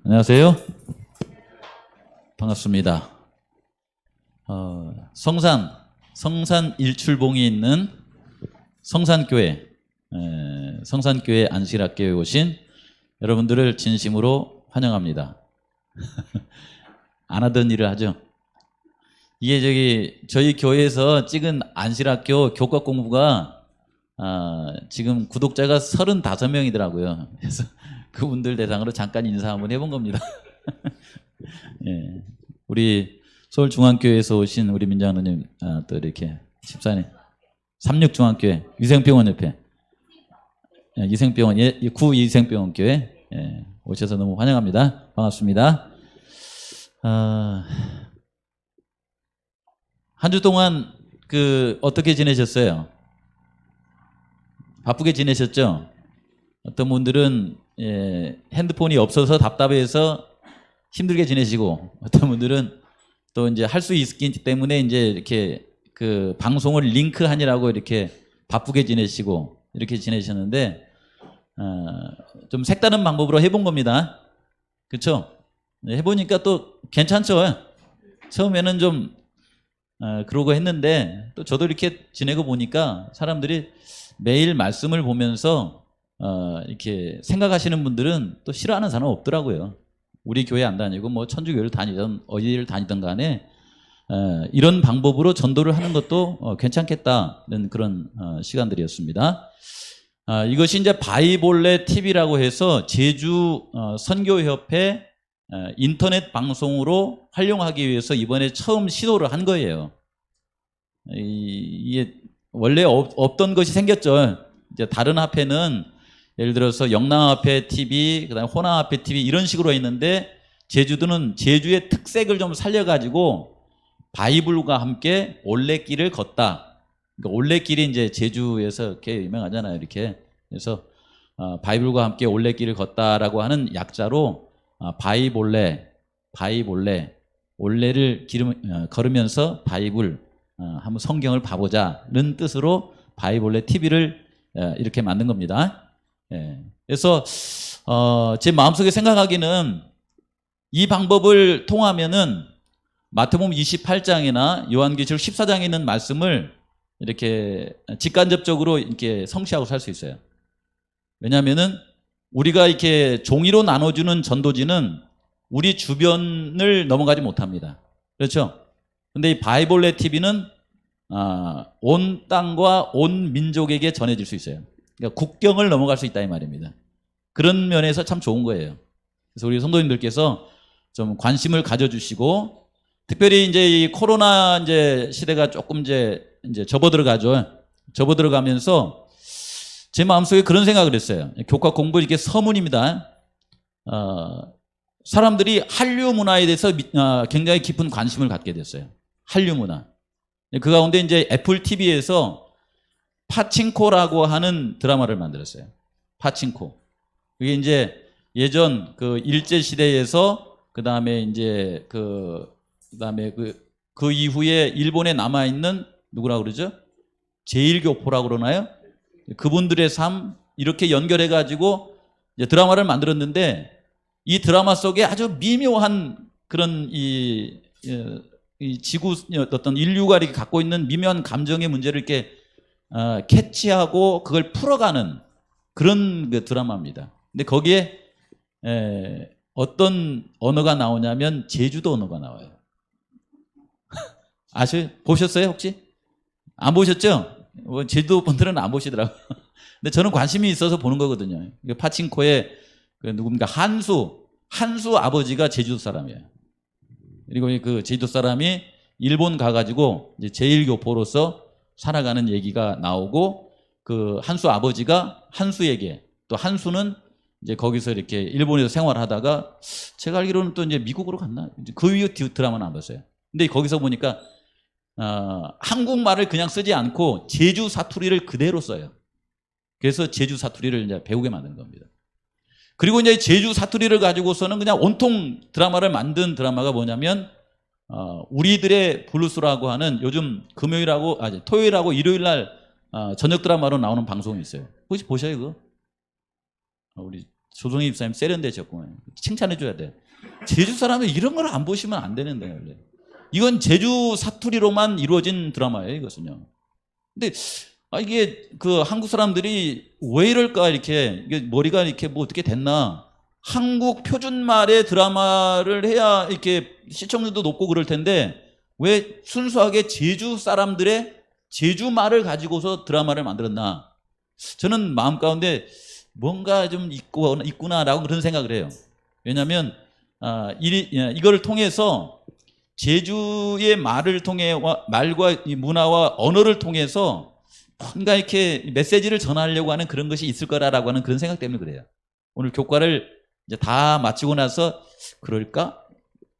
안녕하세요. 반갑습니다. 성산 일출봉이 있는 성산교회, 성산교회 안식일학교에 오신 여러분들을 진심으로 환영합니다. 안 하던 일을 하죠. 이게 저희 교회에서 찍은 안식일학교 교과 공부가 지금 구독자가 35명이더라고요. 그래서 그분들 대상으로 잠깐 인사 한번 해본 겁니다. 예, 우리 서울중앙교회에서 오신 우리 민장로님, 또 이렇게 집사님, 삼육중앙교회, 위생병원협회, 이생병원, 구 이생병원교회 오셔서 너무 환영합니다. 반갑습니다. 한 주 동안 어떻게 지내셨어요? 바쁘게 지내셨죠? 어떤 분들은 핸드폰이 없어서 답답해서 힘들게 지내시고, 어떤 분들은 또 이제 할 수 있기 때문에 이제 이렇게 그 방송을 링크하느라고 이렇게 바쁘게 지내시고 이렇게 지내셨는데, 좀 색다른 방법으로 해본 겁니다. 그렇죠? 해보니까 또 괜찮죠? 처음에는 좀 그러고 했는데, 또 저도 이렇게 지내고 보니까 사람들이 매일 말씀을 보면서 이렇게 생각하시는 분들은 또 싫어하는 사람 없더라고요. 우리 교회 안 다니고 뭐 천주교를 다니든 어디를 다니든 간에 이런 방법으로 전도를 하는 것도 괜찮겠다는 그런 시간들이었습니다. 이것이 이제 바이볼레 TV라고 해서 제주 선교협회 인터넷 방송으로 활용하기 위해서 이번에 처음 시도를 한 거예요. 이게 원래 없던 것이 생겼죠. 이제 다른 합회는 예를 들어서 영남합회 TV, 그다음에 호남합회 TV 이런 식으로 했는데, 제주도는 제주의 특색을 좀 살려가지고 바이블과 함께 올레길을 걷다. 그러니까 올레길이 이제 제주에서 이렇게 유명하잖아요. 이렇게. 그래서 바이블과 함께 올레길을 걷다라고 하는 약자로 바이볼레, 올레를 걸으면서 바이블, 한번 성경을 봐보자는 뜻으로 바이볼레 TV를 이렇게 만든 겁니다. 그래서 제 마음속에 생각하기는 이 방법을 통하면은 마태복음 28장이나 요한계시록 14장에 있는 말씀을 이렇게 직간접적으로 이렇게 성취하고 살 수 있어요. 왜냐하면은 우리가 이렇게 종이로 나눠주는 전도지는 우리 주변을 넘어가지 못합니다. 그렇죠? 근데 이 바이볼레 TV는 온 땅과 온 민족에게 전해질 수 있어요. 그러니까 국경을 넘어갈 수 있다 이 말입니다. 그런 면에서 참 좋은 거예요. 그래서 우리 성도님들께서 좀 관심을 가져주시고, 특별히 이제 이 코로나 이제 시대가 조금 이제 접어들어가죠. 접어들어가면서 제 마음속에 그런 생각을 했어요. 교과 공부 이렇게 서문입니다. 사람들이 한류 문화에 대해서 굉장히 깊은 관심을 갖게 됐어요. 한류 문화. 그 가운데 이제 애플 TV에서 파친코라고 하는 드라마를 만들었어요. 파친코. 그게 이제 예전 그 일제 시대에서 그다음에 이제 그다음에 그 이후에 일본에 남아 있는 누구라고 그러죠? 제1교포라고 그러나요? 그분들의 삶 이렇게 연결해 가지고 이제 드라마를 만들었는데, 이 드라마 속에 아주 미묘한 그런 이 지구 어떤 인류가 이렇게 갖고 있는 미묘한 감정의 문제를 이렇게 캐치하고 그걸 풀어가는 그런 그 드라마입니다. 근데 거기에 어떤 언어가 나오냐면 제주도 언어가 나와요. 보셨어요 혹시? 안 보셨죠? 제주도 분들은 안 보시더라고요. 근데 저는 관심이 있어서 보는 거거든요. 파친코의 누굽니까? 한수 아버지가 제주도 사람이에요. 그리고 그 제주도 사람이 일본 가가지고 이제 제1교포로서 살아가는 얘기가 나오고, 그 한수 아버지가 한수에게, 또 한수는 이제 거기서 이렇게 일본에서 생활하다가 제가 알기로는 또 이제 미국으로 갔나? 그 이후 드라마는 안 봤어요. 근데 거기서 보니까 한국말을 그냥 쓰지 않고 제주 사투리를 그대로 써요. 그래서 제주 사투리를 이제 배우게 만드는 겁니다. 그리고 이제 제주 사투리를 가지고서는 그냥 온통 드라마를 만든 드라마가 뭐냐면, 우리들의 블루스라고 하는 요즘 토요일하고 일요일 날 저녁 드라마로 나오는 방송이 있어요. 혹시 보셔요 그거? 우리 조성희 집사님 세련되셨구만. 칭찬해줘야 돼. 제주 사람은 이런 걸 안 보시면 안 되는데, 원래. 이건 제주 사투리로만 이루어진 드라마예요, 이것은요. 근데, 이게 그 한국 사람들이 왜 이럴까, 이게 머리가 이렇게 뭐 어떻게 됐나. 한국 표준말의 드라마를 해야 이렇게 시청률도 높고 그럴 텐데, 왜 순수하게 제주 사람들의 제주말을 가지고서 드라마를 만들었나. 저는 마음 가운데 뭔가 좀 있구나라고 그런 생각을 해요. 왜냐하면 이거를 통해서 제주의 말을 통해 말과 이 문화와 언어를 통해서 뭔가 이렇게 메시지를 전하려고 하는 그런 것이 있을 거라고 하는 그런 생각 때문에 그래요. 오늘 교과를 이제 다 마치고 나서 그럴까?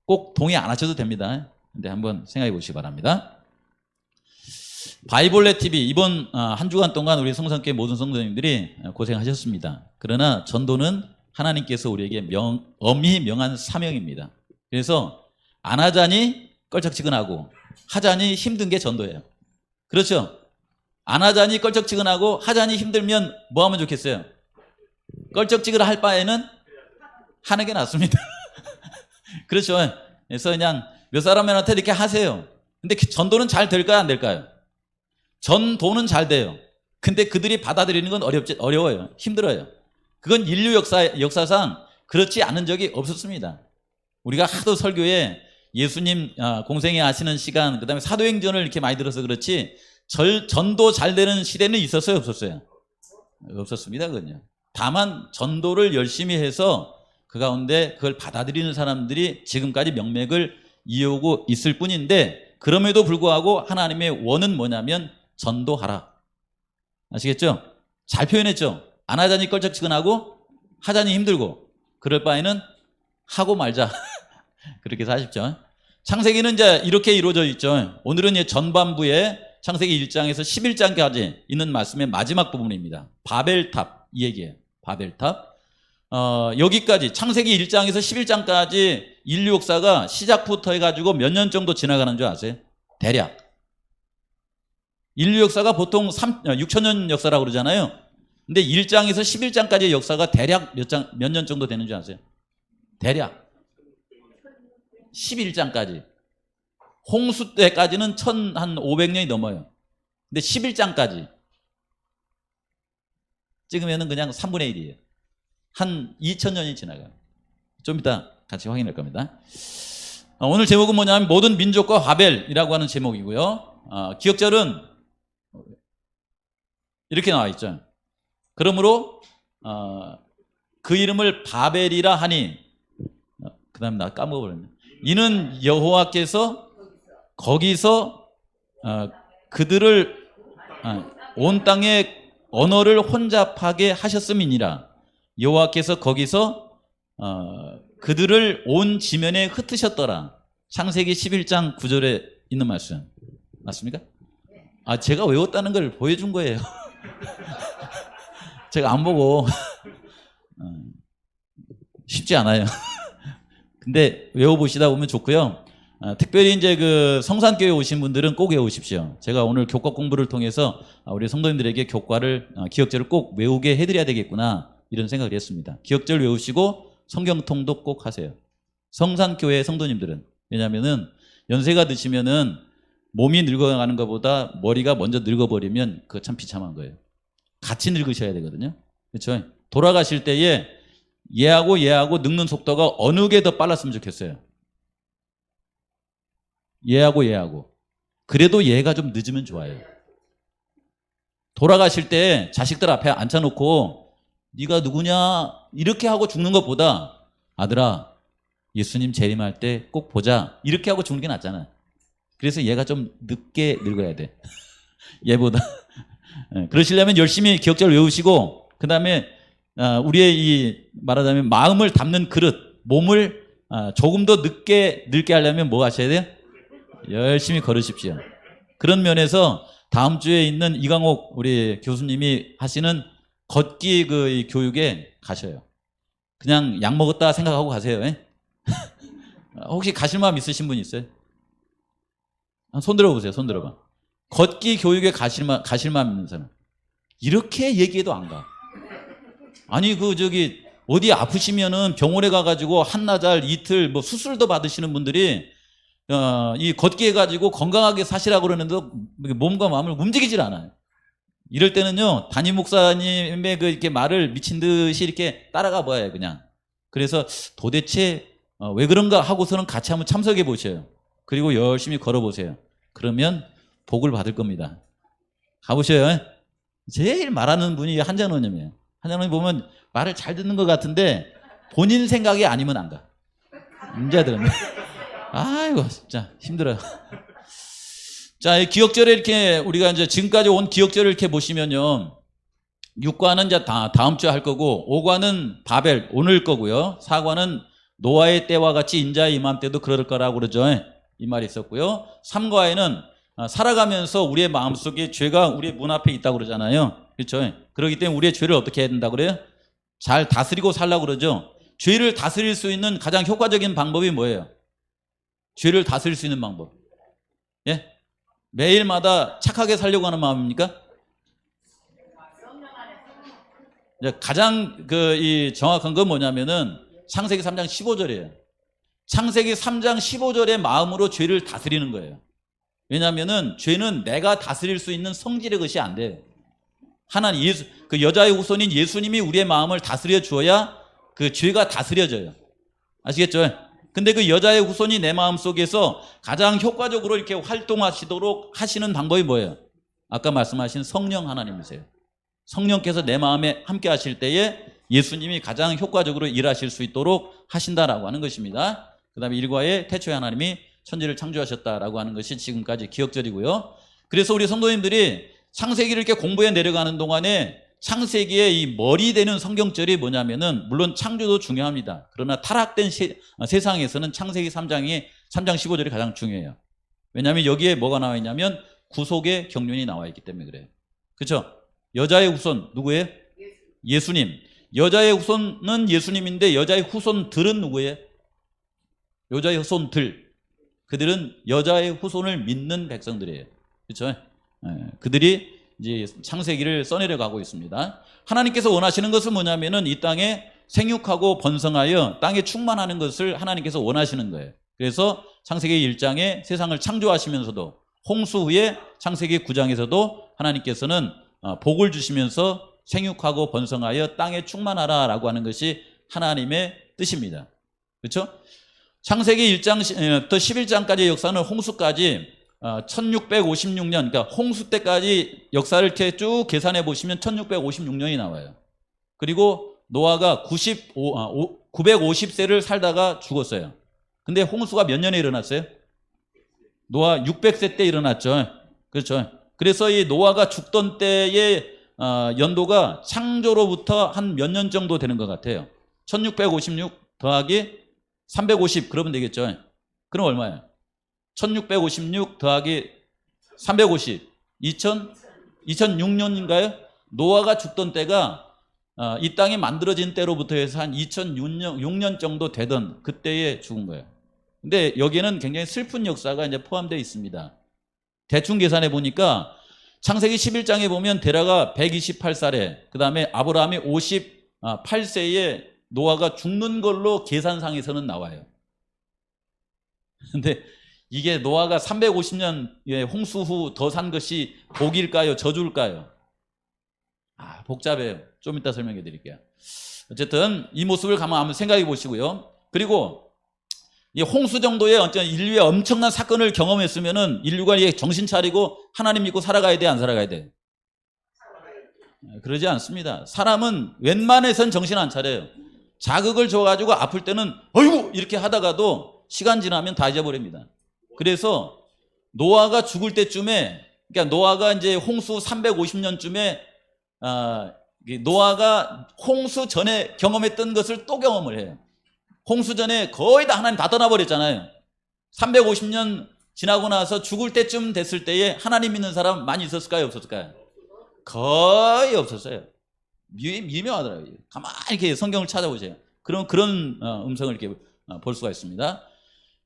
꼭 동의 안 하셔도 됩니다. 근데 한번 생각해 보시기 바랍니다. 바이볼레 TV 이번 한 주간 동안 우리 성산교회 모든 성도님들이 고생하셨습니다. 그러나 전도는 하나님께서 우리에게 엄히 명한 사명입니다. 그래서 안 하자니 껄쩍지근하고 하자니 힘든 게 전도예요. 그렇죠? 안 하자니 껄쩍지근하고 하자니 힘들면 뭐 하면 좋겠어요? 껄쩍지근할 바에는 하는 게 낫습니다. 그렇죠? 그래서 그냥 몇 사람한테 이렇게 하세요. 근데 전도는 잘 될까요? 안 될까요? 전도는 잘 돼요. 근데 그들이 받아들이는 건 어려워요. 힘들어요. 그건 인류 역사상 그렇지 않은 적이 없었습니다. 우리가 하도 설교에 예수님 공생애 하시는 시간, 그 다음에 사도행전을 이렇게 많이 들어서 그렇지, 전도 잘 되는 시대는 있었어요? 없었어요? 없었습니다, 그건요. 다만 전도를 열심히 해서 그 가운데 그걸 받아들이는 사람들이 지금까지 명맥을 이어오고 있을 뿐인데, 그럼에도 불구하고 하나님의 원은 뭐냐면 전도하라. 아시겠죠? 잘 표현했죠? 안 하자니 껄쩍지근하고 하자니 힘들고 그럴 바에는 하고 말자. 그렇게 사십시오. 창세기는 이제 이렇게 이루어져 있죠. 오늘은 전반부에 창세기 1장에서 11장까지 있는 말씀의 마지막 부분입니다. 바벨탑 이 얘기예요. 바벨탑. 여기까지 창세기 1장에서 11장까지 인류 역사가 시작부터 해가지고 몇 년 정도 지나가는 줄 아세요? 대략. 인류 역사가 보통 6천년 역사라고 그러잖아요. 근데 1장에서 11장까지의 역사가 대략 몇 년 정도 되는 줄 아세요? 대략 11장까지. 홍수 때까지는 1500년이 넘어요. 근데 11장까지 찍으면은 그냥 3분의 1이에요. 한 2000년이 지나가요. 좀 이따 같이 확인할 겁니다. 오늘 제목은 뭐냐면 모든 민족과 바벨이라고 하는 제목이고요. 기억절은 이렇게 나와 있죠. 그러므로 그 이름을 바벨이라 하니, 그 다음에 나 까먹어버렸네. 이는 여호와께서 거기서 그들을 온 땅의 언어를 혼잡하게 하셨음이니라. 여호와께서 거기서 그들을 온 지면에 흩으셨더라. 창세기 11장 9절에 있는 말씀 맞습니까? 제가 외웠다는 걸 보여준 거예요. 제가 안 보고 쉽지 않아요. 근데 외워보시다 보면 좋고요. 특별히 이제 그 성산교회 오신 분들은 꼭 외우십시오. 제가 오늘 교과 공부를 통해서 우리 성도님들에게 교과를 기억절을 꼭 외우게 해드려야 되겠구나 이런 생각을 했습니다. 기억절 외우시고 성경통도 꼭 하세요. 성산교회 성도님들은. 왜냐하면은 연세가 드시면은 몸이 늙어가는 것보다 머리가 먼저 늙어버리면 그거 참 비참한 거예요. 같이 늙으셔야 되거든요. 그렇죠? 돌아가실 때에 얘하고 늙는 속도가 어느 게 더 빨랐으면 좋겠어요. 얘하고. 그래도 얘가 좀 늦으면 좋아요. 돌아가실 때 자식들 앞에 앉혀놓고 네가 누구냐 이렇게 하고 죽는 것보다 아들아 예수님 재림할 때 꼭 보자 이렇게 하고 죽는 게 낫잖아. 그래서 얘가 좀 늦게 늙어야 돼. 얘보다. 그러시려면 열심히 기억절 외우시고 그 다음에 우리의 이 말하자면 마음을 담는 그릇, 몸을 조금 더 늙게 하려면 뭐 하셔야 돼요? 열심히 걸으십시오. 그런 면에서 다음 주에 있는 이강옥 우리 교수님이 하시는 걷기 그 교육에 가셔요. 그냥 약 먹었다 생각하고 가세요. 혹시 가실 마음 있으신 분 있어요? 손 들어보세요. 손 들어봐. 걷기 교육에 가실 마음 있는 사람. 이렇게 얘기해도 안 가. 아니 어디 아프시면은 병원에 가가지고 한나절 이틀 뭐 수술도 받으시는 분들이 이 걷기 해가지고 건강하게 사시라고 그러는데 몸과 마음을 움직이질 않아요. 이럴 때는요, 담임 목사님의 그 이렇게 말을 미친 듯이 이렇게 따라가 봐요, 그냥. 그래서 도대체 왜 그런가 하고서는 같이 한번 참석해 보셔요. 그리고 열심히 걸어 보세요. 그러면 복을 받을 겁니다. 가보셔요. 제일 말하는 분이 한장로님이에요. 한장로님 보면 말을 잘 듣는 것 같은데 본인 생각이 아니면 안 가. 문제들은. 아이고, 진짜 힘들어요. 자, 이 기억절에 이렇게 우리가 이제 지금까지 온 기억절을 이렇게 보시면요. 6과는 이제 다음 주에 할 거고, 5과는 바벨, 오늘 거고요. 4과는 노아의 때와 같이 인자의 이맘때도 그럴 거라고 그러죠. 이 말이 있었고요. 3과에는 살아가면서 우리의 마음속에 죄가 우리의 문 앞에 있다고 그러잖아요. 그렇죠? 그렇기 때문에 우리의 죄를 어떻게 해야 된다고 그래요? 잘 다스리고 살라고 그러죠. 죄를 다스릴 수 있는 가장 효과적인 방법이 뭐예요? 죄를 다스릴 수 있는 방법. 예? 매일마다 착하게 살려고 하는 마음입니까? 가장 이 정확한 건 뭐냐면은 창세기 3장 15절이에요. 창세기 3장 15절의 마음으로 죄를 다스리는 거예요. 왜냐하면은 죄는 내가 다스릴 수 있는 성질의 것이 안 돼요. 하나님 그 여자의 후손인 예수님이 우리의 마음을 다스려 주어야 그 죄가 다스려져요. 아시겠죠? 근데 그 여자의 후손이 내 마음 속에서 가장 효과적으로 이렇게 활동하시도록 하시는 방법이 뭐예요? 아까 말씀하신 성령 하나님이세요. 성령께서 내 마음에 함께 하실 때에 예수님이 가장 효과적으로 일하실 수 있도록 하신다라고 하는 것입니다. 그 다음에 1과에 태초에 하나님이 천지를 창조하셨다라고 하는 것이 지금까지 기억절이고요. 그래서 우리 성도님들이 창세기를 이렇게 공부해 내려가는 동안에 창세기의 이 머리 되는 성경절이 뭐냐면은 물론 창조도 중요합니다. 그러나 타락된 세상에서는 창세기 3장 15절이 가장 중요해요. 왜냐하면 여기에 뭐가 나와 있냐면 구속의 경륜이 나와 있기 때문에 그래요. 그렇죠? 여자의 후손 누구예요? 예수님. 여자의 후손은 예수님인데 여자의 후손들은 누구예요? 여자의 후손들. 그들은 여자의 후손을 믿는 백성들이에요. 그렇죠? 그들이 이제 창세기를 써내려 가고 있습니다. 하나님께서 원하시는 것은 뭐냐면은 이 땅에 생육하고 번성하여 땅에 충만하는 것을 하나님께서 원하시는 거예요. 그래서 창세기 1장에 세상을 창조하시면서도 홍수 후에 창세기 9장에서도 하나님께서는 복을 주시면서 생육하고 번성하여 땅에 충만하라라고 하는 것이 하나님의 뜻입니다. 그렇죠? 창세기 1장부터 11장까지의 역사는 홍수까지 1656년, 그러니까 홍수 때까지 역사를 이렇게 쭉 계산해 보시면 1656년이 나와요. 그리고 노아가 950세를 살다가 죽었어요. 근데 홍수가 몇 년에 일어났어요? 노아 600세 때 일어났죠. 그렇죠. 그래서 이 노아가 죽던 때의 연도가 창조로부터 한 몇 년 정도 되는 것 같아요. 1656 더하기 350 그러면 되겠죠. 그럼 얼마예요? 1656 더하기 350 2006년인가요? 노아가 죽던 때가 이 땅이 만들어진 때로부터 해서 한 2006년 정도 되던 그때에 죽은 거예요. 근데 여기에는 굉장히 슬픈 역사가 이제 포함되어 있습니다. 대충 계산해 보니까 창세기 11장에 보면 데라가 128살에 그 다음에 아브라함이 58세에 노아가 죽는 걸로 계산상에서는 나와요. 근데 이게 노아가 350년 홍수 후 더 산 것이 복일까요? 저주일까요? 복잡해요. 좀 이따 설명해 드릴게요. 어쨌든 이 모습을 한번 생각해 보시고요. 그리고 이 홍수 정도의 인류의 엄청난 사건을 경험했으면은 인류가 정신 차리고 하나님 믿고 살아가야 돼, 안 살아가야 돼? 그러지 않습니다. 사람은 웬만해선 정신 안 차려요. 자극을 줘가지고 아플 때는 어이구 이렇게 하다가도 시간 지나면 다 잊어버립니다. 그래서 노아가 죽을 때쯤에, 그러니까 노아가 이제 홍수 350년쯤에 노아가 홍수 전에 경험했던 것을 또 경험을 해요. 홍수 전에 거의 다 하나님 다 떠나버렸잖아요. 350년 지나고 나서 죽을 때쯤 됐을 때에 하나님 믿는 사람 많이 있었을까요? 없었을까요? 거의 없었어요. 미묘하더라고요. 가만히 이렇게 성경을 찾아보세요. 그런 음성을 이렇게 볼 수가 있습니다.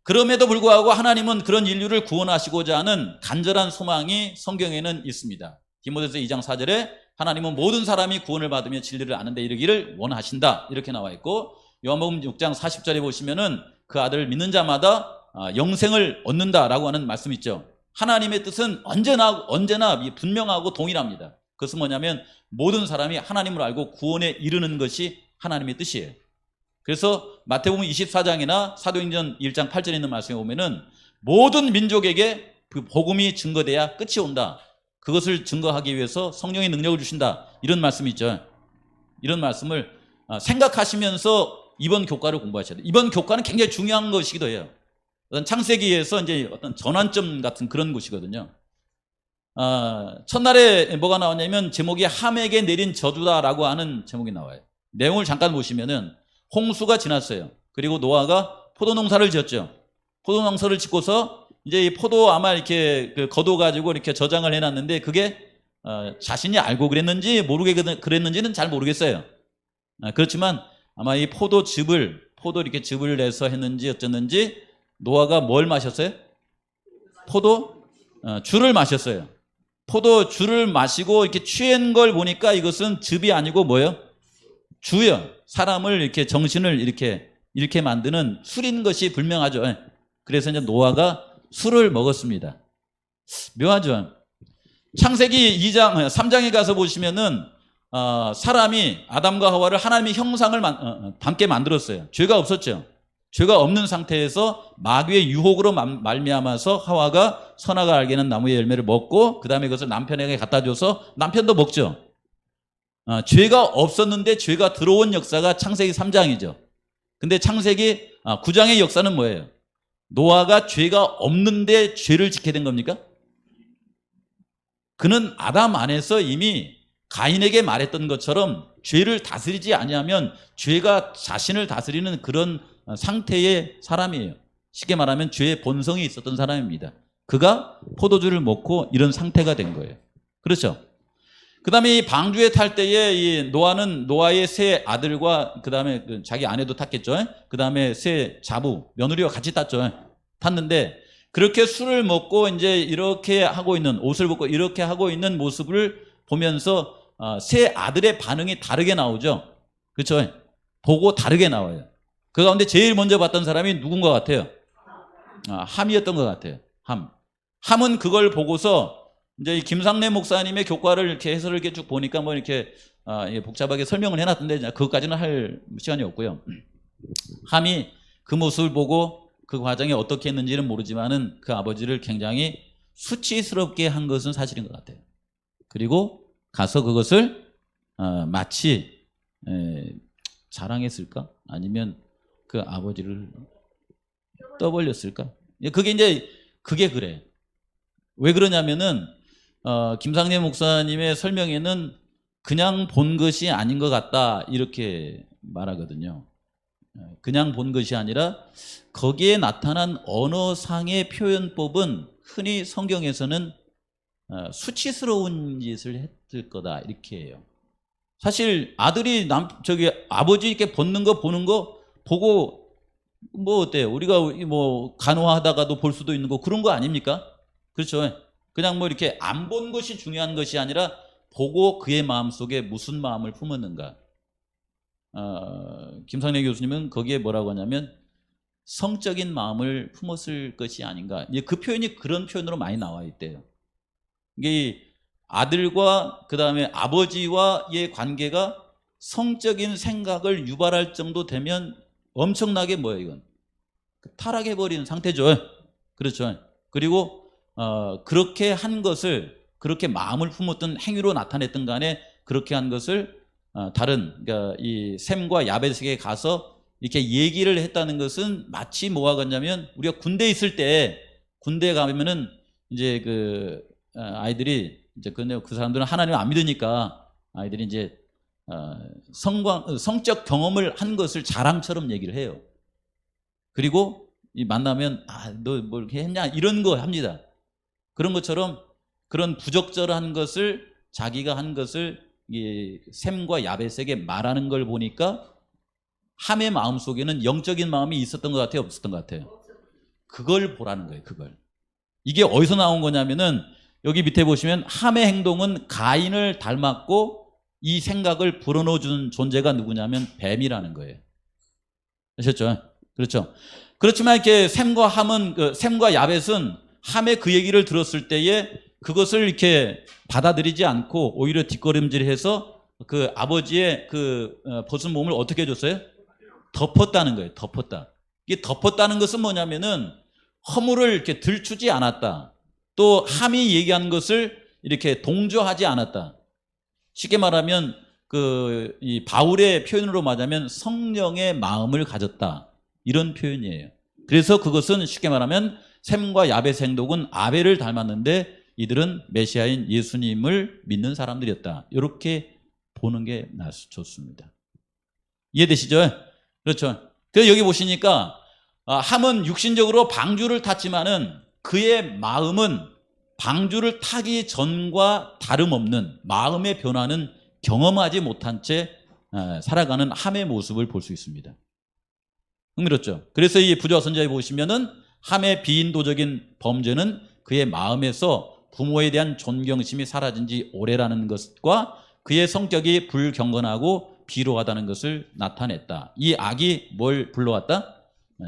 그럼에도 불구하고 하나님은 그런 인류를 구원하시고자 하는 간절한 소망이 성경에는 있습니다. 디모데서 2장 4절에 하나님은 모든 사람이 구원을 받으며 진리를 아는 데 이르기를 원하신다. 이렇게 나와 있고 요한복음 6장 40절에 보시면은 그 아들을 믿는 자마다 영생을 얻는다라고 하는 말씀이 있죠. 하나님의 뜻은 언제나 분명하고 동일합니다. 그것은 뭐냐면 모든 사람이 하나님을 알고 구원에 이르는 것이 하나님의 뜻이에요. 그래서 마태복음 24장이나 사도행전 1장 8절에 있는 말씀에 보면은 모든 민족에게 그 복음이 증거돼야 끝이 온다. 그것을 증거하기 위해서 성령의 능력을 주신다. 이런 말씀이 있죠. 이런 말씀을 생각하시면서 이번 교과를 공부하셔야 돼요. 이번 교과는 굉장히 중요한 것이기도 해요. 어떤 창세기에서 이제 어떤 전환점 같은 그런 곳이거든요. 첫날에 뭐가 나왔냐면 제목이 함에게 내린 저주다라고 하는 제목이 나와요. 내용을 잠깐 보시면은 홍수가 지났어요. 그리고 노아가 포도농사를 지었죠. 포도농사를 짓고서 이제 이 포도 아마 이렇게 걷어가지고 이렇게 저장을 해놨는데 그게 자신이 알고 그랬는지 모르게 그랬는지는 잘 모르겠어요. 그렇지만 아마 이 포도 이렇게 즙을 내서 했는지 어쩌는지 노아가 뭘 마셨어요? 줄을 마셨어요. 포도주를 마시고 이렇게 취한 걸 보니까 이것은 즙이 아니고 뭐예요? 주요. 사람을 이렇게 정신을 이렇게 만드는 술인 것이 분명하죠. 그래서 이제 노아가 술을 먹었습니다. 묘하죠. 창세기 3장에 가서 보시면은 사람이 아담과 하와를 하나님의 형상을 닮게 만들었어요. 죄가 없었죠. 죄가 없는 상태에서 마귀의 유혹으로 말미암아서 하와가 선악을 알게 하는 나무의 열매를 먹고 그 다음에 그것을 남편에게 갖다 줘서 남편도 먹죠. 죄가 없었는데 죄가 들어온 역사가 창세기 3장이죠. 근데 창세기 9장의 역사는 뭐예요? 노아가 죄가 없는데 죄를 짓게 된 겁니까? 그는 아담 안에서 이미 가인에게 말했던 것처럼 죄를 다스리지 아니하면 죄가 자신을 다스리는 그런 상태의 사람이에요. 쉽게 말하면 죄의 본성이 있었던 사람입니다. 그가 포도주를 먹고 이런 상태가 된 거예요. 그렇죠? 그 다음에 이 방주에 탈 때에 이 노아의 세 아들과 그 다음에 자기 아내도 탔겠죠. 그 다음에 세 자부, 며느리와 같이 탔죠. 탔는데 그렇게 술을 먹고 이제 이렇게 하고 있는 옷을 벗고 이렇게 하고 있는 모습을 보면서 세 아들의 반응이 다르게 나오죠. 그렇죠? 보고 다르게 나와요. 그 가운데 제일 먼저 봤던 사람이 누군 것 같아요? 함이었던 것 같아요. 함은 그걸 보고서 이제 이 김상래 목사님의 교과를 이렇게 해설을 이렇게 쭉 보니까 뭐 이렇게 복잡하게 설명을 해놨던데 그것까지는 할 시간이 없고요. 함이 그 모습을 보고 그 과정이 어떻게 했는지는 모르지만은 그 아버지를 굉장히 수치스럽게 한 것은 사실인 것 같아요. 그리고 가서 그것을 마치 자랑했을까? 아니면 그 아버지를 떠벌렸을까? 그게 그래. 왜 그러냐면은 김상래 목사님의 설명에는 그냥 본 것이 아닌 것 같다 이렇게 말하거든요. 그냥 본 것이 아니라 거기에 나타난 언어상의 표현법은 흔히 성경에서는 수치스러운 짓을 했을 거다 이렇게 해요. 사실 아들이 아버지 이렇게 벗는 거 보는 거 보고 뭐 어때요? 우리가 뭐 간호하다가도 볼 수도 있는 거 그런 거 아닙니까? 그렇죠. 그냥 뭐 이렇게 안 본 것이 중요한 것이 아니라 보고 그의 마음속에 무슨 마음을 품었는가. 김상래 교수님은 거기에 뭐라고 하냐면 성적인 마음을 품었을 것이 아닌가. 그 표현이 그런 표현으로 많이 나와 있대요. 이게 아들과 그 다음에 아버지와의 관계가 성적인 생각을 유발할 정도 되면 엄청나게 뭐예요 이건? 타락해버리는 상태죠. 그렇죠. 그리고 그렇게 한 것을 그렇게 마음을 품었던 행위로 나타냈던 간에 그렇게 한 것을 그러니까 이 셈과 야벳에게 가서 이렇게 얘기를 했다는 것은 마치 뭐가 같냐면 우리가 군대에 있을 때 군대에 가면은 이제 아이들이 이제 그 사람들은 하나님을 안 믿으니까 아이들이 이제 성적 경험을 한 것을 자랑처럼 얘기를 해요. 그리고 만나면 너 뭐 이렇게 했냐 이런 거 합니다. 그런 것처럼 그런 부적절한 것을 자기가 한 것을 이 셈과 야벳에게 말하는 걸 보니까 함의 마음속에는 영적인 마음이 있었던 것 같아요? 없었던 것 같아요? 그걸 보라는 거예요. 그걸. 이게 어디서 나온 거냐면은 여기 밑에 보시면 함의 행동은 가인을 닮았고 이 생각을 불어넣어주는 존재가 누구냐면 뱀이라는 거예요. 아셨죠? 그렇죠. 그렇지만 이렇게 셈과 함은, 셈과 야벳은 함의 그 얘기를 들었을 때에 그것을 이렇게 받아들이지 않고 오히려 뒷걸음질해서 그 아버지의 벗은 몸을 어떻게 해줬어요? 덮었다는 거예요. 덮었다. 이게 덮었다는 것은 뭐냐면은 허물을 이렇게 들추지 않았다. 또 함이 얘기한 것을 이렇게 동조하지 않았다. 쉽게 말하면 이 바울의 표현으로 말하면 성령의 마음을 가졌다. 이런 표현이에요. 그래서 그것은 쉽게 말하면 셈과 야벳의 행동은 아벨을 닮았는데 이들은 메시아인 예수님을 믿는 사람들이었다. 이렇게 보는 게 좋습니다. 이해되시죠? 그렇죠. 그래서 여기 보시니까 함은 육신적으로 방주를 탔지만은 그의 마음은 방주를 타기 전과 다름없는 마음의 변화는 경험하지 못한 채 살아가는 함의 모습을 볼 수 있습니다. 흥미롭죠? 그래서 이 부조와 선지자에 보시면은 함의 비인도적인 범죄는 그의 마음에서 부모에 대한 존경심이 사라진 지 오래라는 것과 그의 성격이 불경건하고 비로하다는 것을 나타냈다. 이 악이 뭘 불러왔다?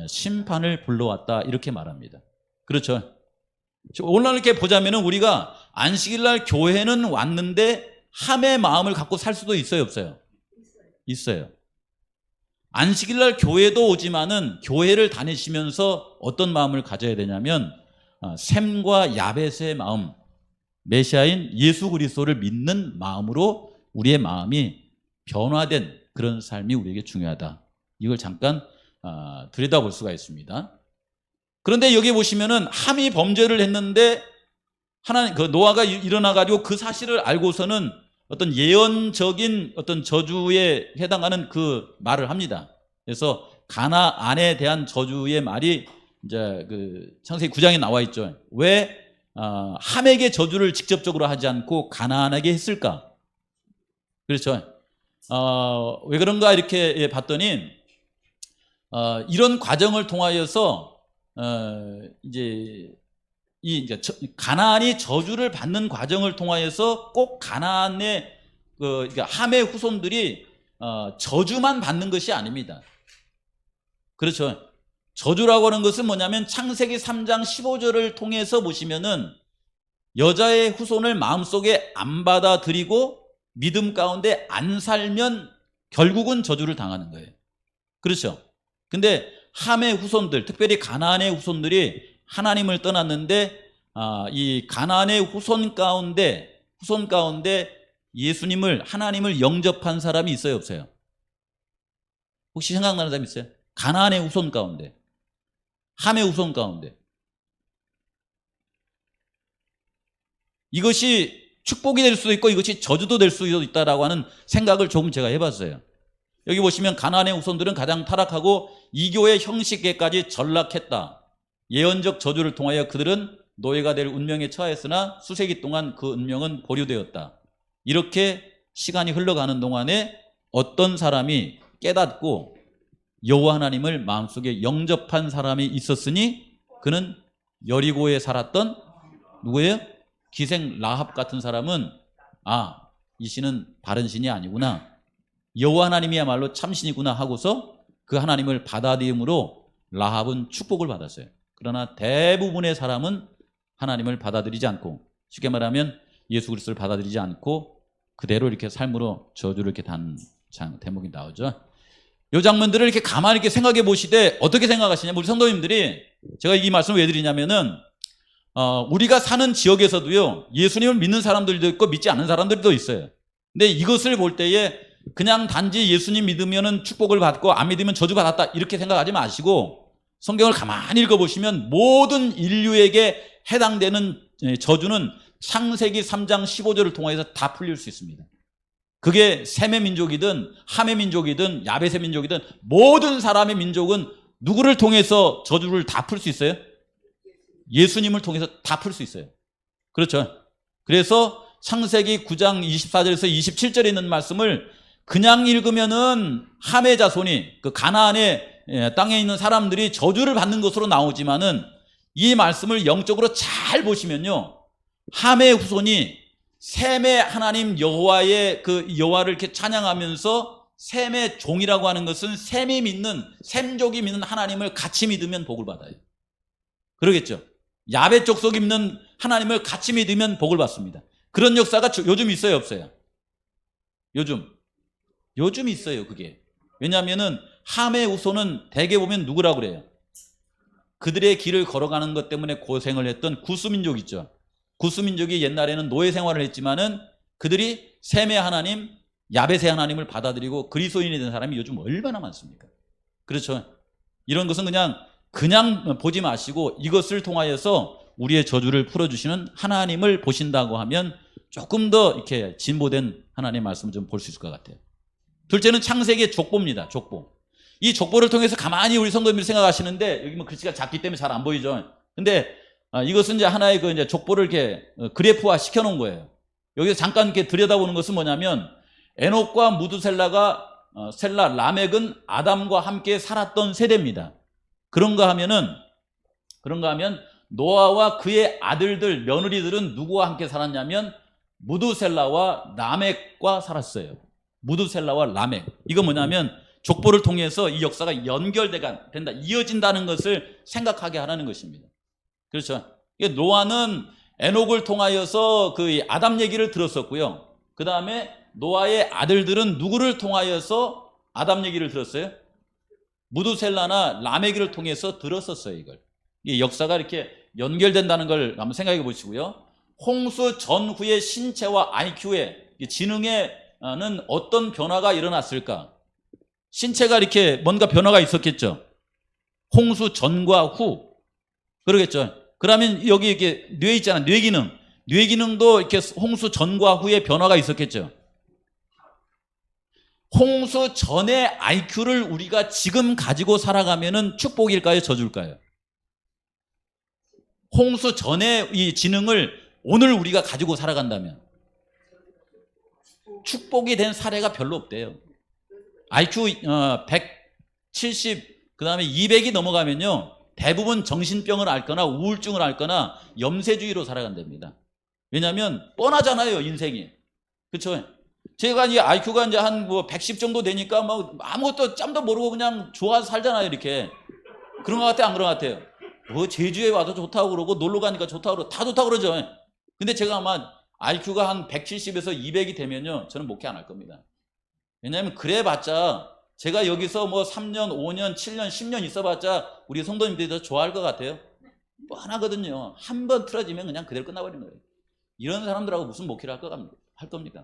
심판을 불러왔다. 이렇게 말합니다. 그렇죠. 오늘 이렇게 보자면 우리가 안식일 날 교회는 왔는데 함의 마음을 갖고 살 수도 있어요, 없어요? 있어요. 안식일 날 교회도 오지만은 교회를 다니시면서 어떤 마음을 가져야 되냐면 셈과 야벳의 마음, 메시아인 예수 그리스도를 믿는 마음으로 우리의 마음이 변화된 그런 삶이 우리에게 중요하다. 이걸 잠깐 들여다볼 수가 있습니다. 그런데 여기 보시면은 함이 범죄를 했는데 하나님 노아가 일어나 가지고 그 사실을 알고서는 어떤 예언적인 어떤 저주에 해당하는 그 말을 합니다. 그래서 가나안에 대한 저주의 말이 이제 창세기 9장에 나와 있죠. 왜 함에게 저주를 직접적으로 하지 않고 가나안에게 했을까? 그렇죠. 왜 그런가 이렇게 봤더니 이런 과정을 통하여서 이제 가나안이 저주를 받는 과정을 통하여서 꼭 가나안의 그러니까 함의 후손들이 저주만 받는 것이 아닙니다. 그렇죠. 저주라고 하는 것은 뭐냐면 창세기 3장 15절을 통해서 보시면은 여자의 후손을 마음속에 안 받아들이고 믿음 가운데 안 살면 결국은 저주를 당하는 거예요. 그렇죠. 근데 함의 후손들, 특별히 가나안의 후손들이 하나님을 떠났는데 이 가나안의 후손 가운데 예수님을 하나님을 영접한 사람이 있어요, 없어요? 혹시 생각나는 사람 있어요? 가나안의 후손 가운데, 함의 후손 가운데. 이것이 축복이 될 수도 있고 이것이 저주도 될 수도 있다라고 하는 생각을 조금 제가 해봤어요. 여기 보시면 가나안의 후손들은 가장 타락하고 이교의 형식에까지 전락했다. 예언적 저주를 통하여 그들은 노예가 될 운명에 처하였으나 수세기 동안 그 운명은 보류되었다. 이렇게 시간이 흘러가는 동안에 어떤 사람이 깨닫고 여호와 하나님을 마음속에 영접한 사람이 있었으니 그는 여리고에 살았던 누구예요? 기생 라합 같은 사람은 이 신은 바른 신이 아니구나, 여호와 하나님이야말로 참신이구나 하고서 그 하나님을 받아들임으로 라합은 축복을 받았어요. 그러나 대부분의 사람은 하나님을 받아들이지 않고, 쉽게 말하면 예수 그리스도를 받아들이지 않고 그대로 이렇게 삶으로 저주를 이렇게 단 대목이 나오죠. 이 장면들을 이렇게 가만히 이렇게 생각해 보시되 어떻게 생각하시냐면, 우리 성도님들이, 제가 이 말씀을 왜 드리냐면은 우리가 사는 지역에서도요, 예수님을 믿는 사람들도 있고 믿지 않는 사람들도 있어요. 근데 이것을 볼 때에 그냥 단지 예수님 믿으면은 축복을 받고 안 믿으면 저주받았다 이렇게 생각하지 마시고, 성경을 가만히 읽어보시면 모든 인류에게 해당되는 저주는 창세기 3장 15절을 통해서 다 풀릴 수 있습니다. 그게 셈의 민족이든 함의 민족이든 야벳의 민족이든 모든 사람의 민족은 누구를 통해서 저주를 다 풀 수 있어요? 예수님을 통해서 다 풀 수 있어요. 그렇죠. 그래서 창세기 9장 24절에서 27절에 있는 말씀을 그냥 읽으면은 함의 자손이, 그 가나안의 땅에 있는 사람들이 저주를 받는 것으로 나오지만은 이 말씀을 영적으로 잘 보시면요, 함의 후손이 셈의 하나님 여호와의 그 여호와를 이렇게 찬양하면서 셈의 종이라고 하는 것은 셈이 믿는, 셈족이 믿는 하나님을 같이 믿으면 복을 받아요. 그러겠죠. 야벳 족속이 믿는 하나님을 같이 믿으면 복을 받습니다. 그런 역사가 요즘 있어요, 없어요? 요즘 있어요, 그게. 왜냐하면은 함의 후손은 대개 보면 누구라고 그래요? 그들의 길을 걸어가는 것 때문에 고생을 했던 구스민족 있죠. 구스민족이 옛날에는 노예 생활을 했지만은 그들이 셈의 하나님, 야벳의 하나님을 받아들이고 그리스도인이 된 사람이 요즘 얼마나 많습니까? 그렇죠. 이런 것은 그냥 보지 마시고 이것을 통하여서 우리의 저주를 풀어주시는 하나님을 보신다고 하면 조금 더 이렇게 진보된 하나님의 말씀을 좀 볼 수 있을 것 같아요. 둘째는 창세기의 족보입니다. 족보. 이 족보를 통해서 가만히 우리 성도님들이 생각하시는데 여기 뭐 글씨가 작기 때문에 잘 안 보이죠. 근데 이것은 이제 하나의 그 이제 족보를 이렇게 그래프화 시켜 놓은 거예요. 여기서 잠깐 이렇게 들여다보는 것은 뭐냐면 에녹과 무드셀라가 셀라, 라멕은 아담과 함께 살았던 세대입니다. 그런가 하면 노아와 그의 아들들, 며느리들은 누구와 함께 살았냐면 무드셀라와 라멕과 살았어요. 무드셀라와 라멕. 이거 뭐냐면 족보를 통해서 이 역사가 연결된다, 이어진다는 것을 생각하게 하라는 것입니다. 그렇죠. 노아는 에녹을 통하여서 그 아담 얘기를 들었었고요. 그 다음에 노아의 아들들은 누구를 통하여서 아담 얘기를 들었어요? 무드셀라나 라멕을 통해서 들었었어요, 이걸. 이 역사가 이렇게 연결된다는 걸 한번 생각해 보시고요. 홍수 전후의 신체와 IQ의 지능에는 어떤 변화가 일어났을까? 신체가 이렇게 뭔가 변화가 있었겠죠. 홍수 전과 후. 그러겠죠. 그러면 여기 이렇게 뇌 있잖아. 뇌기능도 이렇게 홍수 전과 후에 변화가 있었겠죠. 홍수 전의 IQ를 우리가 지금 가지고 살아가면은 축복일까요? 저줄까요? 홍수 전의 이 지능을 오늘 우리가 가지고 살아간다면 축복이 된 사례가 별로 없대요. IQ 170, 그 다음에 200이 넘어가면요, 대부분 정신병을 앓거나 우울증을 앓거나 염세주의로 살아간답니다. 왜냐하면 뻔하잖아요, 인생이. 그렇죠? 제가 이제 IQ가 이제 한 110 정도 되니까 뭐 아무것도 짬도 모르고 그냥 좋아서 살잖아요, 이렇게. 그런 것 같아요, 안 그런 것 같아요? 제주에 와서 좋다고 그러고 놀러 가니까 좋다고 그러고 다 좋다고 그러죠. 근데 제가 아마 IQ가 한 170에서 200이 되면요, 저는 목회 안 할 겁니다. 왜냐하면 그래봤자 제가 여기서 뭐 3년, 5년, 7년, 10년 있어봤자 우리 성도님들이 더 좋아할 것 같아요. 뻔하거든요. 한 번 틀어지면 그냥 그대로 끝나버리는 거예요. 이런 사람들하고 무슨 목회를 할 겁니까?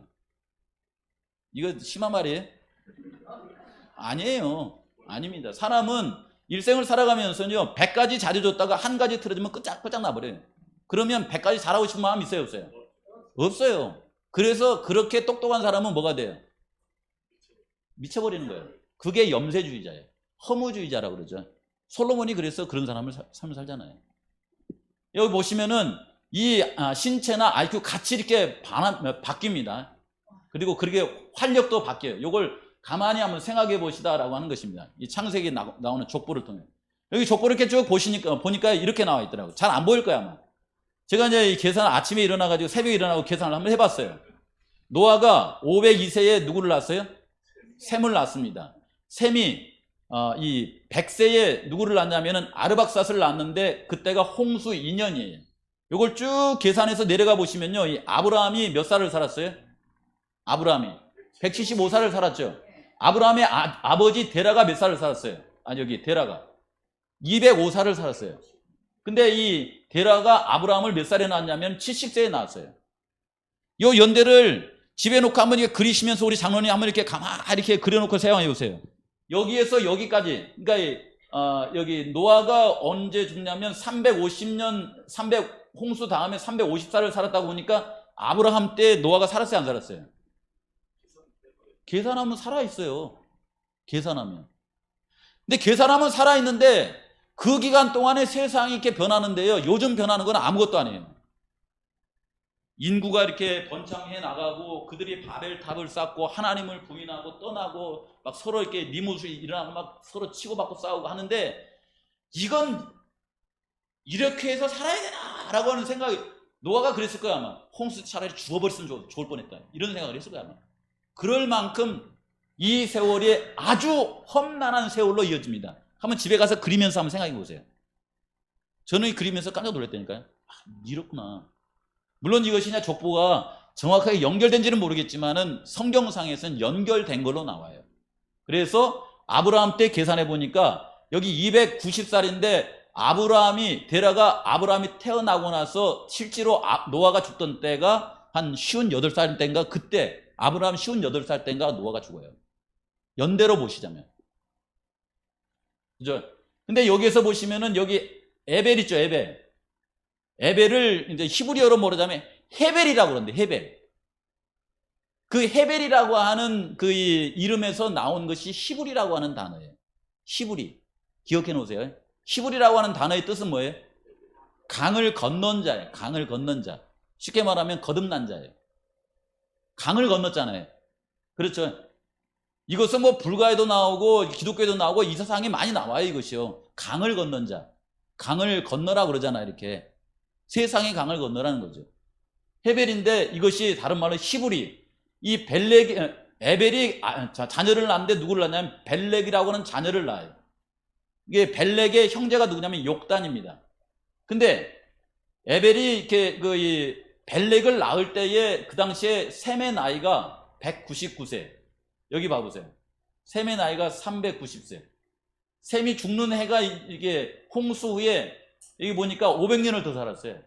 이거 심한 말이에요? 아니에요. 아닙니다. 사람은 일생을 살아가면서요, 100가지 잘해줬다가 한 가지 틀어지면 끝장 나버려요. 그러면 100가지 잘하고 싶은 마음 있어요, 없어요? 없어요. 그래서 그렇게 똑똑한 사람은 뭐가 돼요? 미쳐버리는 거예요. 그게 염세주의자예요. 허무주의자라고 그러죠. 솔로몬이 그래서 그런 삶을 살잖아요. 여기 보시면은 이 신체나 IQ 같이 이렇게 바뀝니다. 그리고 그렇게 활력도 바뀌어요. 이걸 가만히 한번 생각해 보시다라고 하는 것입니다. 이 창세기에 나오는 족보를 통해. 여기 족보를 이렇게 쭉 보니까 이렇게 나와 있더라고요. 잘 안 보일 거야, 아마. 제가 이제 이 계산 아침에 일어나가지고 새벽에 일어나고 계산을 한번 해봤어요. 노아가 502세에 누구를 낳았어요? 셈을 낳았습니다. 셈이 이 100세에 누구를 낳냐면은 아르박삿을 낳았는데 그때가 홍수 2년이에요. 이걸 쭉 계산해서 내려가 보시면요, 이 아브라함이 몇 살을 살았어요? 아브라함이 175살을 살았죠. 아브라함의 아버지 데라가 몇 살을 살았어요? 여기 데라가 205살을 살았어요. 근데 이 데라가 아브라함을 몇 살에 낳았냐면 70세에 낳았어요. 요 연대를 집에 놓고 한번 이렇게 그리시면서 우리 장로님 한번 이렇게 가만히 이렇게 그려놓고 생각해 보세요. 여기에서 여기까지, 그러니까 여기 노아가 언제 죽냐면 350년, 홍수 다음에 350살을 살았다고 보니까 아브라함 때 노아가 살았어요, 안 살았어요? 계산하면 살아있어요. 계산하면. 근데 계산하면 살아있는데 그 기간 동안에 세상이 이렇게 변하는데요, 요즘 변하는 건 아무것도 아니에요. 인구가 이렇게 번창해 나가고 그들이 바벨탑을 쌓고 하나님을 부인하고 떠나고 막 서로 이렇게 니무스 일어나고 막 서로 치고받고 싸우고 하는데 이건 이렇게 해서 살아야 되나? 라고 하는 생각이, 노아가 그랬을 거야 아마. 홍수 차라리 죽어버렸으면 좋을 뻔했다. 이런 생각을 했을 거야 아마. 그럴 만큼 이 세월이 아주 험난한 세월로 이어집니다. 한번 집에 가서 그리면서 한번 생각해 보세요. 저는 그리면서 깜짝 놀랐다니까요. 이렇구나. 물론 이것이 족보가 정확하게 연결된지는 모르겠지만은 성경상에서는 연결된 걸로 나와요. 그래서 아브라함 때 계산해 보니까 여기 290살인데 데라가 아브라함이 태어나고 나서 실제로 노아가 죽던 때가 한 58살 때인가, 그때 아브라함 58살 때인가 노아가 죽어요. 연대로 보시자면. 그죠? 근데 여기에서 보시면은 여기 에벨 있죠, 에벨. 에벨을 이제 히브리어로 말하자면 헤벨이라고 그러는데, 헤벨. 그 헤벨이라고 하는 그 이름에서 나온 것이 히브리라고 하는 단어예요. 히브리. 기억해 놓으세요. 히브리라고 하는 단어의 뜻은 뭐예요? 강을 건넌 자예요. 강을 건넌 자. 쉽게 말하면 거듭난 자예요. 강을 건넜잖아요. 그렇죠. 이것은 뭐 불가에도 나오고 기독교에도 나오고 이 세상에 많이 나와요, 이것이요. 강을 건넌 자. 강을 건너라 그러잖아요, 이렇게. 세상의 강을 건너라는 거죠. 헤벨인데 이것이 다른 말로 히브리. 이 에벨이 자녀를 낳는데 누구를 낳냐면 벨렉이라고 하는 자녀를 낳아요. 이게 벨렉의 형제가 누구냐면 욕단입니다. 근데 에벨이 이렇게 벨렉을 낳을 때에 그 당시에 셈의 나이가 199세. 여기 봐보세요. 셈의 나이가 390세. 셈이 죽는 해가 이게 홍수 후에 여기 보니까 500년을 더 살았어요.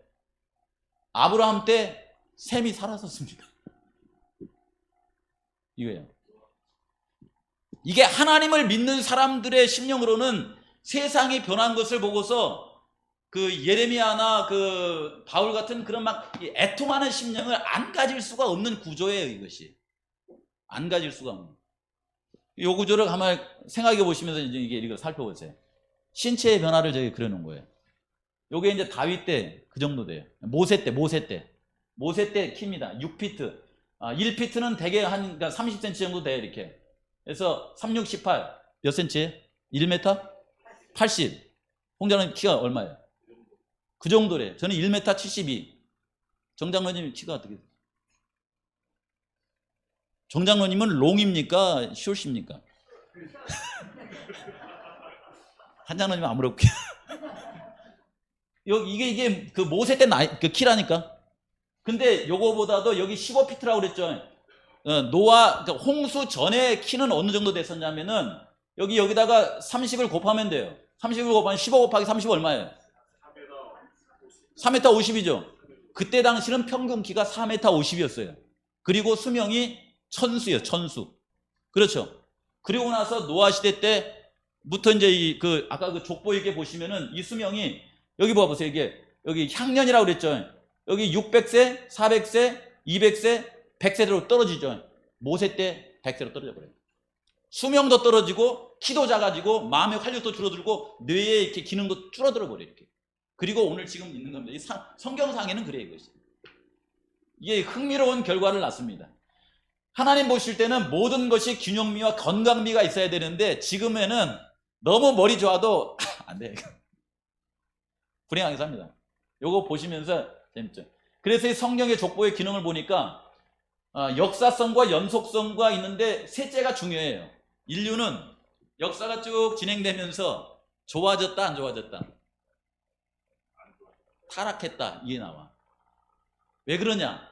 아브라함 때 셈이 살았었습니다. 이거예요. 이게 하나님을 믿는 사람들의 심령으로는 세상이 변한 것을 보고서 그 예레미야나 그 바울 같은 그런 막 애통하는 심령을 안 가질 수가 없는 구조예요, 이것이. 안 가질 수가 없는. 이 구조를 가만히 생각해 보시면서 이제 이거 살펴보세요. 신체의 변화를 저기 그려놓은 거예요. 요게 이제 다윗 때 그 정도 돼요. 모세 때 키입니다. 6피트. 1피트는 대개 한 30cm 정도 돼요, 이렇게. 그래서 3, 6, 18. 몇 cm예요? 1m? 80. 홍자는 키가 얼마예요? 그 정도래요. 저는 1m 72. 정장로님 키가 어떻게 돼요? 정장로님은 롱입니까? 숏입니까? 한장로님은 아무렇게. 이게 그 모세 때 그 키라니까. 근데 요거보다도 여기 15피트라고 그랬죠. 노아, 그러니까 홍수 전에 키는 어느 정도 됐었냐면은 여기다가 30을 곱하면 돼요. 30을 곱하면 15 곱하기 30 얼마예요? 4m 50이죠. 그때 당시는 평균 키가 4m 50이었어요. 그리고 수명이 천수예요, 천수. 그렇죠. 그리고 나서 노아 시대 때부터 이제 아까 그 족보 이렇게 보시면은 이 수명이 여기 봐보세요. 이게 여기 향년이라고 그랬죠. 여기 600세, 400세, 200세, 100세로 떨어지죠. 모세 때 100세로 떨어져 버려요. 수명도 떨어지고 키도 작아지고 마음의 활력도 줄어들고 뇌의 이렇게 기능도 줄어들어 버려요. 이렇게. 그리고 오늘 지금 있는 겁니다. 성경상에는 그래요, 이것이. 이게 흥미로운 결과를 낳습니다. 하나님 보실 때는 모든 것이 균형미와 건강미가 있어야 되는데 지금에는 너무 머리 좋아도 안 돼요. 불행하게 삽니다. 요거 보시면서 재밌죠. 그래서 이 성경의 족보의 기능을 보니까 역사성과 연속성과 있는데 셋째가 중요해요. 인류는 역사가 쭉 진행되면서 좋아졌다, 안 좋아졌다? 타락했다, 이게 나와. 왜 그러냐?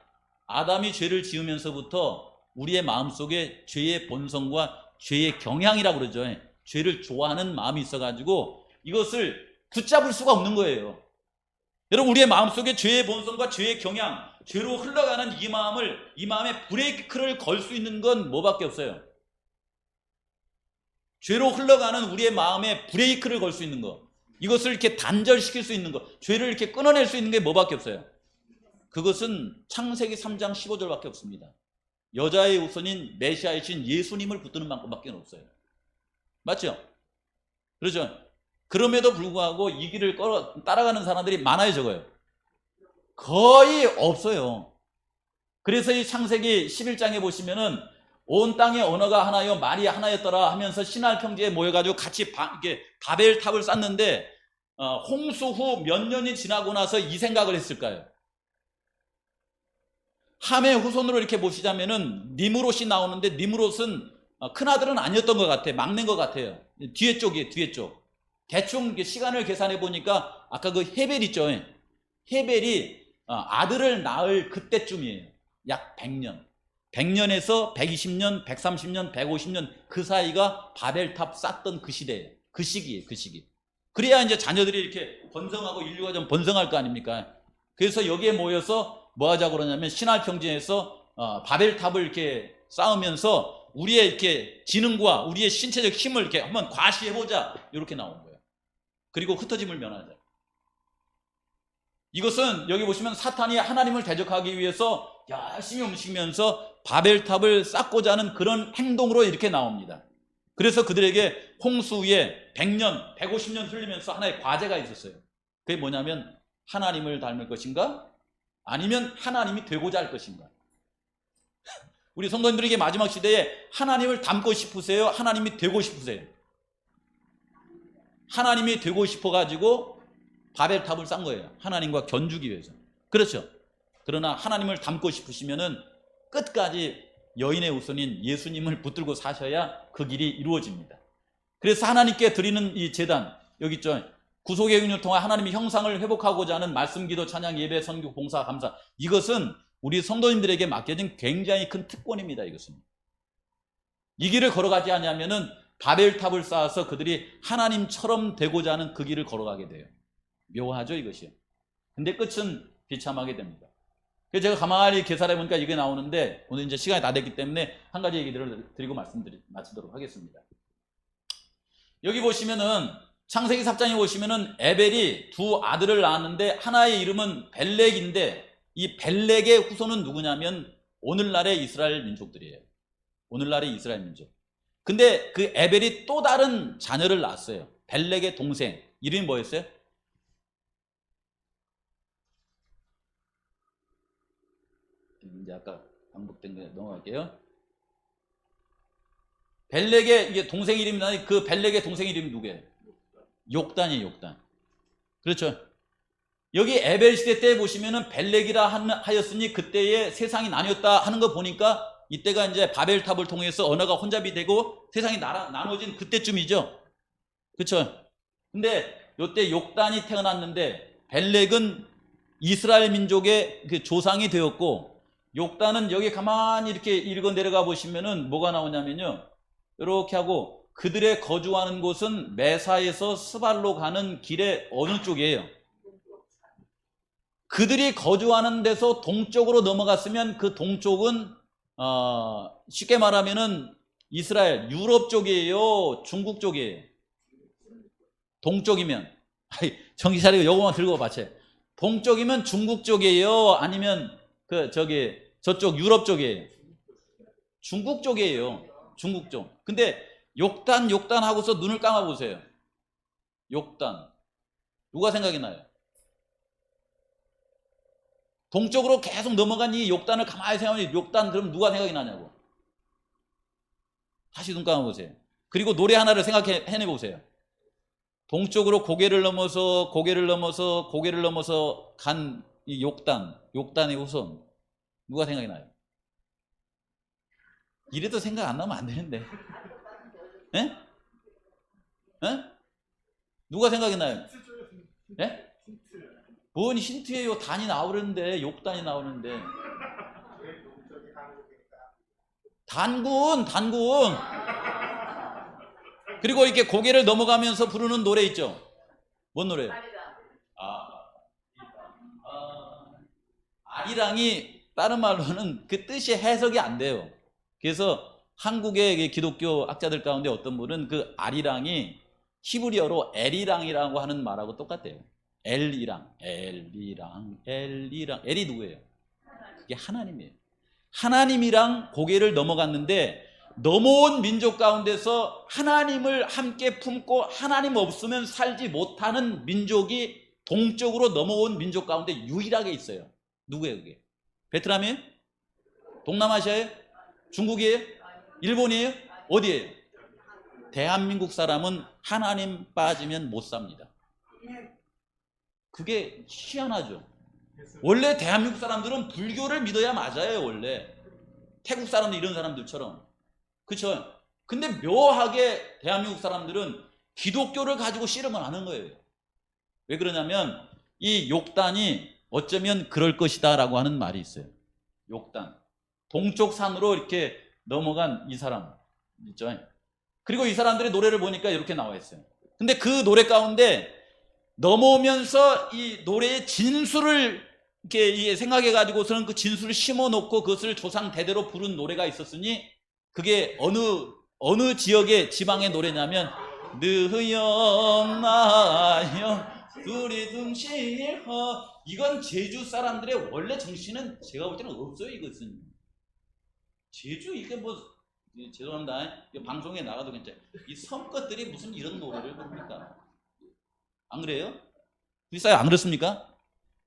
아담이 죄를 지으면서부터 우리의 마음속에 죄의 본성과 죄의 경향이라고 그러죠. 죄를 좋아하는 마음이 있어가지고 이것을 붙잡을 수가 없는 거예요. 여러분, 우리의 마음속에 죄의 본성과 죄의 경향, 죄로 흘러가는 이 마음에 브레이크를 걸 수 있는 건 뭐밖에 없어요? 죄로 흘러가는 우리의 마음에 브레이크를 걸 수 있는 거, 이것을 이렇게 단절시킬 수 있는 거, 죄를 이렇게 끊어낼 수 있는 게 뭐밖에 없어요? 그것은 창세기 3장 15절밖에 없습니다. 여자의 우선인 메시아이신 예수님을 붙드는 방법밖에 없어요. 맞죠? 그렇죠? 그럼에도 불구하고 이 길을 따라가는 사람들이 많아요, 적어요? 거의 없어요. 그래서 이 창세기 11장에 보시면은 온 땅의 언어가 하나요, 말이 하나였더라 하면서 신할 평지에 모여가지고 같이 이렇게 바벨탑을 쌓는데 홍수 후 몇 년이 지나고 나서 이 생각을 했을까요? 함의 후손으로 이렇게 보시자면은 니므롯이 나오는데 니므롯은 큰아들은 아니었던 것 같아요. 막내인 것 같아요. 뒤에 쪽이에요. 뒤에 쪽. 대충 시간을 계산해 보니까 아까 그 헤벨 있죠. 헤벨이 아들을 낳을 그때쯤이에요. 약 100년. 100년에서 120년, 130년, 150년 그 사이가 바벨탑 쌓던 그 시대예요. 그 시기예요. 그 시기. 그래야 이제 자녀들이 이렇게 번성하고 인류가 좀 번성할 거 아닙니까? 그래서 여기에 모여서 뭐 하자고 그러냐면 신할평진에서 바벨탑을 이렇게 쌓으면서 우리의 이렇게 지능과 우리의 신체적 힘을 이렇게 한번 과시해보자. 이렇게 나온 거예요. 그리고 흩어짐을 면하자. 이것은 여기 보시면 사탄이 하나님을 대적하기 위해서 열심히 움직이면서 바벨탑을 쌓고자 하는 그런 행동으로 이렇게 나옵니다. 그래서 그들에게 홍수 위에 100년, 150년 흘리면서 하나의 과제가 있었어요. 그게 뭐냐면 하나님을 닮을 것인가? 아니면 하나님이 되고자 할 것인가? 우리 성도님들에게 마지막 시대에 하나님을 닮고 싶으세요? 하나님이 되고 싶으세요? 하나님이 되고 싶어가지고 바벨탑을 쌓은 거예요. 하나님과 견주기 위해서. 그렇죠. 그러나 하나님을 닮고 싶으시면은 끝까지 여인의 우선인 예수님을 붙들고 사셔야 그 길이 이루어집니다. 그래서 하나님께 드리는 이 제단, 여기 있죠. 구속의 은혜를 통해 하나님의 형상을 회복하고자 하는 말씀, 기도, 찬양, 예배, 선교, 봉사, 감사. 이것은 우리 성도님들에게 맡겨진 굉장히 큰 특권입니다. 이것은. 이 길을 걸어가지 않으면은 바벨탑을 쌓아서 그들이 하나님처럼 되고자 하는 그 길을 걸어가게 돼요. 묘하죠, 이것이. 근데 끝은 비참하게 됩니다. 그래서 제가 가만히 계산해 보니까 이게 나오는데 오늘 이제 시간이 다 됐기 때문에 한 가지 얘기들을 드리고 마치도록 하겠습니다. 여기 보시면은 창세기 4장에 보시면은 에벨이 두 아들을 낳았는데 하나의 이름은 벨렉인데 이 벨렉의 후손은 누구냐면 오늘날의 이스라엘 민족들이에요. 오늘날의 이스라엘 민족. 근데 그 에벨이 또 다른 자녀를 낳았어요. 벨렉의 동생. 이름이 뭐였어요? 이제 아까 반복된 거 넘어갈게요. 벨렉의 이게 동생 이름이 나니 그 벨렉의 동생 이름이 누구예요? 욕단이에요, 욕단. 그렇죠. 여기 에벨 시대 때 보시면은 벨렉이라 하였으니 그때의 세상이 나뉘었다 하는 거 보니까 이때가 이제 바벨탑을 통해서 언어가 혼잡이 되고 세상이 나눠진 그때쯤이죠. 그렇죠. 근데 이때 욕단이 태어났는데 벨렉은 이스라엘 민족의 그 조상이 되었고 욕단은 여기 가만히 이렇게 읽어 내려가 보시면은 뭐가 나오냐면요. 이렇게 하고 그들의 거주하는 곳은 메사에서 스발로 가는 길의 어느 쪽이에요? 그들이 거주하는 데서 동쪽으로 넘어갔으면 그 동쪽은 쉽게 말하면은 이스라엘 유럽 쪽이에요, 중국 쪽이에요? 동쪽이면 정신 차리고 요거만 들고 봐채. 동쪽이면 중국 쪽이에요, 아니면 저쪽 유럽 쪽이에요? 중국 쪽이에요. 중국 쪽. 근데 욕단 하고서 눈을 감아 보세요. 욕단 누가 생각이 나요? 동쪽으로 계속 넘어간 이 욕단을 가만히 생각하면 욕단 그럼 누가 생각이 나냐고. 다시 눈 감아 보세요. 그리고 노래 하나를 해내 보세요. 동쪽으로 고개를 넘어서 간 이 욕단의 후손 누가 생각이 나요? 이래도 생각 안 나면 안 되는데. 예? 예? 누가 생각이 나요? 예? 뭔 힌트예요? 단이 나오는데 욕단이 나오는데. 단군. 그리고 이렇게 고개를 넘어가면서 부르는 노래 있죠? 뭔 노래예요? 아리랑이 다른 말로는 그 뜻이 해석이 안 돼요. 그래서 한국의 기독교 학자들 가운데 어떤 분은 그 아리랑이 히브리어로 엘이랑이라고 하는 말하고 똑같대요. 엘이랑. 엘이 누구예요? 그게 하나님이에요. 하나님이랑 고개를 넘어갔는데 넘어온 민족 가운데서 하나님을 함께 품고 하나님 없으면 살지 못하는 민족이 동쪽으로 넘어온 민족 가운데 유일하게 있어요. 누구예요 그게? 베트남이에요? 동남아시아예요? 중국이에요? 일본이에요? 어디예요? 대한민국 사람은 하나님 빠지면 못 삽니다. 그게 희한하죠. 원래 대한민국 사람들은 불교를 믿어야 맞아요. 원래 태국 사람들 이런 사람들처럼. 그렇죠? 근데 묘하게 대한민국 사람들은 기독교를 가지고 씨름을 하는 거예요. 왜 그러냐면 이 욕단이 어쩌면 그럴 것이다 라고 하는 말이 있어요. 욕단. 동쪽 산으로 이렇게 넘어간 이 사람 있죠. 그리고 이 사람들의 노래를 보니까 이렇게 나와 있어요. 근데 그 노래 가운데 넘어오면서 이 노래의 진수를 이렇게 생각해 가지고서는 그 진수를 심어 놓고 그것을 조상 대대로 부른 노래가 있었으니 그게 어느 지역의 지방의 노래냐면 느영 나영 둘이 둥실허. 이건 제주 사람들의 원래 정신은 제가 볼 때는 없어요. 이것은 제주 이게 뭐 죄송합니다. 방송에 나가도 괜찮아요. 이 섬것들이 무슨 이런 노래를 부릅니까? 안 그래요? 비싸요? 안 그렇습니까?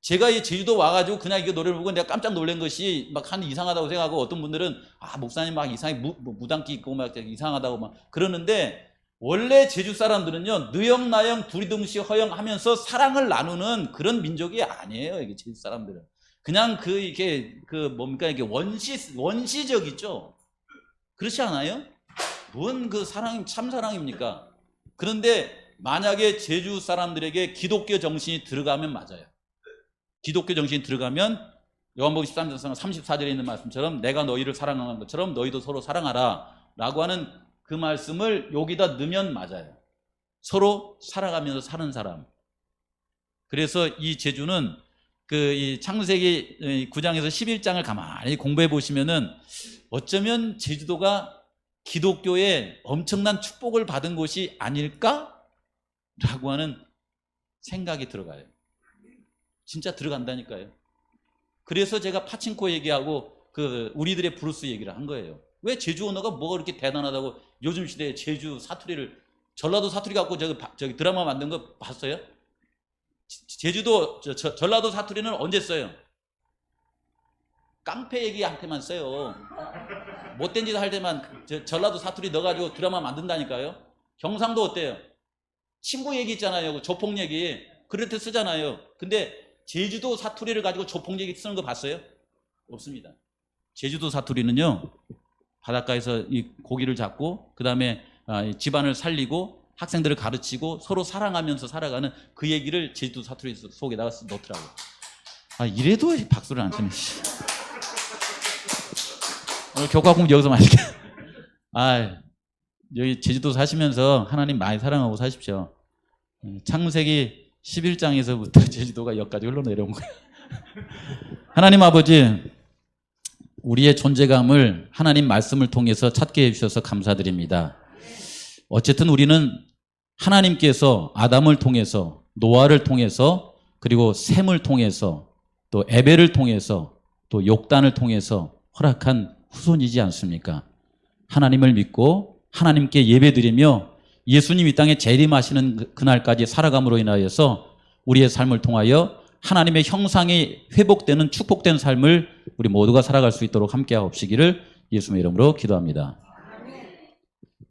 제가 이 제주도 와가지고 그냥 이게 노래를 부르고 내가 깜짝 놀란 것이 막 한 이상하다고 생각하고 어떤 분들은 아 목사님 막 이상하게 무당기 있고 막 이상하다고 막 그러는데 원래 제주 사람들은요 느영나영 두리둥시 허영하면서 사랑을 나누는 그런 민족이 아니에요. 이게 제주 사람들은 그냥 이게 뭡니까 이게 원시적이죠. 그렇지 않아요? 뭔 그 사랑이 참 사랑입니까? 그런데 만약에 제주 사람들에게 기독교 정신이 들어가면 맞아요. 기독교 정신이 들어가면 요한복음 13장 34절에 있는 말씀처럼 내가 너희를 사랑하는 것처럼 너희도 서로 사랑하라 라고 하는 그 말씀을 여기다 넣으면 맞아요. 서로 살아가면서 사는 사람. 그래서 이 제주는 이 창세기 9장에서 11장을 가만히 공부해 보시면은 어쩌면 제주도가 기독교의 엄청난 축복을 받은 곳이 아닐까? 라고 하는 생각이 들어가요. 진짜 들어간다니까요. 그래서 제가 파친코 얘기하고 우리들의 브루스 얘기를 한 거예요. 왜 제주 언어가 뭐가 그렇게 대단하다고 요즘 시대에 제주 사투리를 전라도 사투리 갖고 저기 드라마 만든 거 봤어요? 제주도 전라도 사투리는 언제 써요? 깡패 얘기한테만 써요. 못된 짓 할 때만 전라도 사투리 넣어가지고 드라마 만든다니까요. 경상도 어때요? 친구 얘기 있잖아요. 조폭 얘기. 그럴 때 쓰잖아요. 근데 제주도 사투리를 가지고 조폭 얘기 쓰는 거 봤어요? 없습니다. 제주도 사투리는요. 바닷가에서 이 고기를 잡고 그 다음에 집안을 살리고 학생들을 가르치고 서로 사랑하면서 살아가는 그 얘기를 제주도 사투리 속에다가 넣더라고요. 이래도 박수를 안 치네. 오늘 교과 공부 여기서 마실게. 여기 제주도 사시면서 하나님 많이 사랑하고 사십시오. 창세기 11장에서부터 제주도가 여기까지 흘러내려온 거예요. 하나님 아버지, 우리의 존재감을 하나님 말씀을 통해서 찾게 해주셔서 감사드립니다. 어쨌든 우리는 하나님께서 아담을 통해서 노아를 통해서 그리고 셈을 통해서 또 에벨을 통해서 또 욕단을 통해서 허락한 후손이지 않습니까? 하나님을 믿고 하나님께 예배드리며 예수님 이 땅에 재림하시는 그날까지 살아감으로 인하여서 우리의 삶을 통하여 하나님의 형상이 회복되는 축복된 삶을 우리 모두가 살아갈 수 있도록 함께하옵시기를 예수님의 이름으로 기도합니다.